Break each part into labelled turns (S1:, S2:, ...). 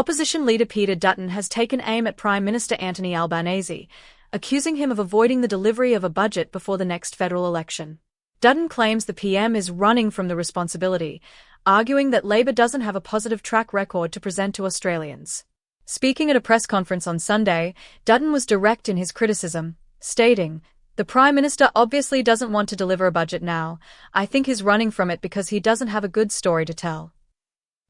S1: Opposition leader Peter Dutton has taken aim at Prime Minister Anthony Albanese, accusing him of avoiding the delivery of a budget before the next federal election. Dutton claims the PM is running from the responsibility, arguing that Labor doesn't have a positive track record to present to Australians. Speaking at a press conference on Sunday, Dutton was direct in his criticism, stating, "The Prime Minister obviously doesn't want to deliver a budget now. I think he's running from it because he doesn't have a good story to tell."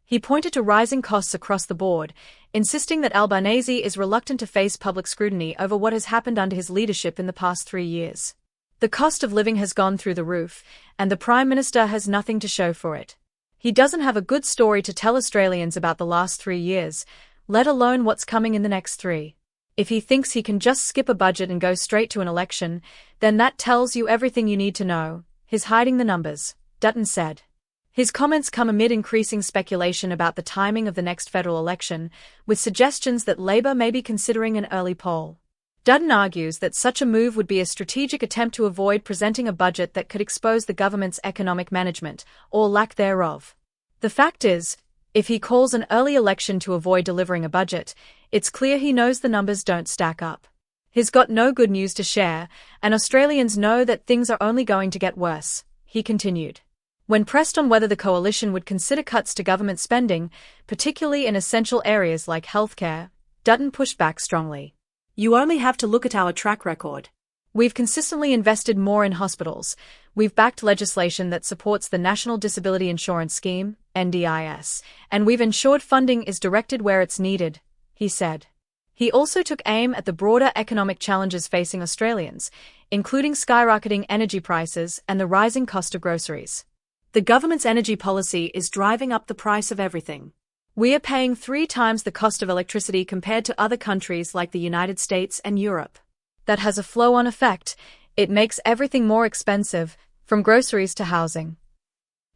S1: He pointed to rising costs across the board, insisting that Albanese is reluctant to face public scrutiny over what has happened under his leadership in the past 3 years. The cost of living has gone through the roof, and the Prime Minister has nothing to show for it. He doesn't have a good story to tell Australians about the last 3 years, let alone what's coming in the next 3. If he thinks he can just skip a budget and go straight to an election, then that tells you everything you need to know. He's hiding the numbers, Dutton said. His comments come amid increasing speculation about the timing of the next federal election, with suggestions that Labor may be considering an early poll. Dutton argues that such a move would be a strategic attempt to avoid presenting a budget that could expose the government's economic management, or lack thereof. The fact is, if he calls an early election to avoid delivering a budget, it's clear he knows the numbers don't stack up. He's got no good news to share, and Australians know that things are only going to get worse, he continued. When pressed on whether the coalition would consider cuts to government spending, particularly in essential areas like healthcare, Dutton pushed back strongly. "You only have to look at our track record. We've consistently invested more in hospitals, we've backed legislation that supports the National Disability Insurance Scheme, NDIS, and we've ensured funding is directed where it's needed," he said. He also took aim at the broader economic challenges facing Australians, including skyrocketing energy prices and the rising cost of groceries. "The government's energy policy is driving up the price of everything. We are paying 3 times the cost of electricity compared to other countries like the United States and Europe. That has a flow-on effect. It makes everything more expensive, from groceries to housing."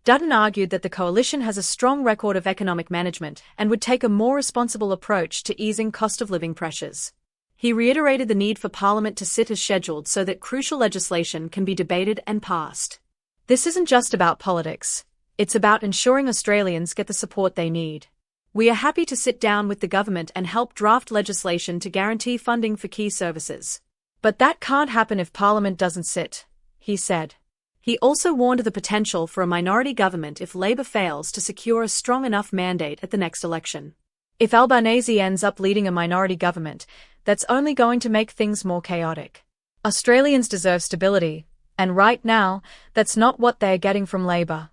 S1: Dutton argued that the coalition has a strong record of economic management and would take a more responsible approach to easing cost-of-living pressures. He reiterated the need for Parliament to sit as scheduled so that crucial legislation can be debated and passed. "This isn't just about politics. It's about ensuring Australians get the support they need. We are happy to sit down with the government and help draft legislation to guarantee funding for key services. But that can't happen if Parliament doesn't sit," he said. He also warned of the potential for a minority government if Labor fails to secure a strong enough mandate at the next election. If Albanese ends up leading a minority government, that's only going to make things more chaotic. Australians deserve stability, and right now, that's not what they're getting from Labor.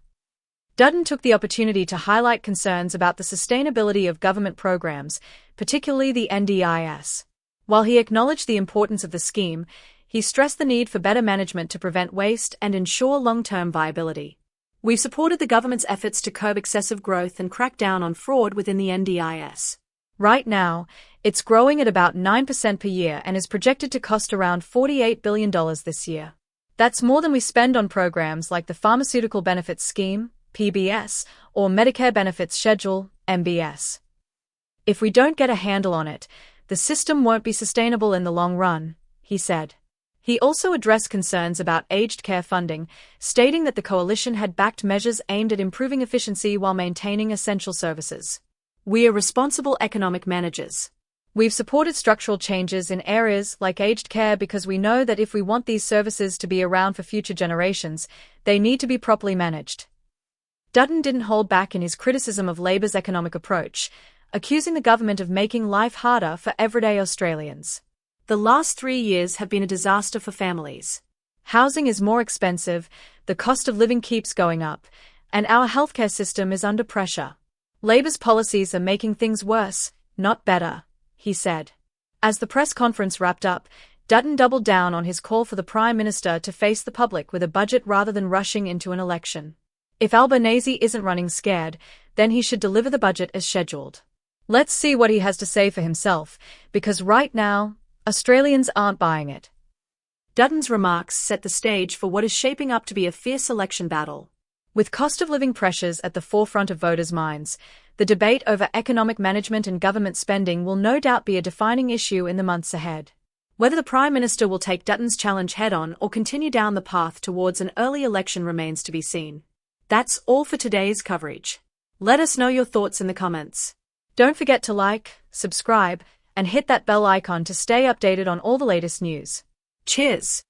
S1: Dutton took the opportunity to highlight concerns about the sustainability of government programs, particularly the NDIS. While he acknowledged the importance of the scheme, he stressed the need for better management to prevent waste and ensure long-term viability. "We've supported the government's efforts to curb excessive growth and crack down on fraud within the NDIS. Right now, it's growing at about 9% per year and is projected to cost around $48 billion this year. That's more than we spend on programs like the Pharmaceutical Benefits Scheme, PBS, or Medicare Benefits Schedule, MBS. If we don't get a handle on it, the system won't be sustainable in the long run," he said. He also addressed concerns about aged care funding, stating that the coalition had backed measures aimed at improving efficiency while maintaining essential services. "We are responsible economic managers. We've supported structural changes in areas like aged care because we know that if we want these services to be around for future generations, they need to be properly managed." Dutton didn't hold back in his criticism of Labor's economic approach, accusing the government of making life harder for everyday Australians. "The last 3 years have been a disaster for families. Housing is more expensive, the cost of living keeps going up, and our healthcare system is under pressure. Labor's policies are making things worse, not better," he said. As the press conference wrapped up, Dutton doubled down on his call for the Prime Minister to face the public with a budget rather than rushing into an election. If Albanese isn't running scared, then he should deliver the budget as scheduled. Let's see what he has to say for himself, because right now, Australians aren't buying it. Dutton's remarks set the stage for what is shaping up to be a fierce election battle. With cost of living pressures at the forefront of voters' minds, the debate over economic management and government spending will no doubt be a defining issue in the months ahead. Whether the Prime Minister will take Dutton's challenge head-on or continue down the path towards an early election remains to be seen. That's all for today's coverage. Let us know your thoughts in the comments. Don't forget to like, subscribe, and hit that bell icon to stay updated on all the latest news. Cheers!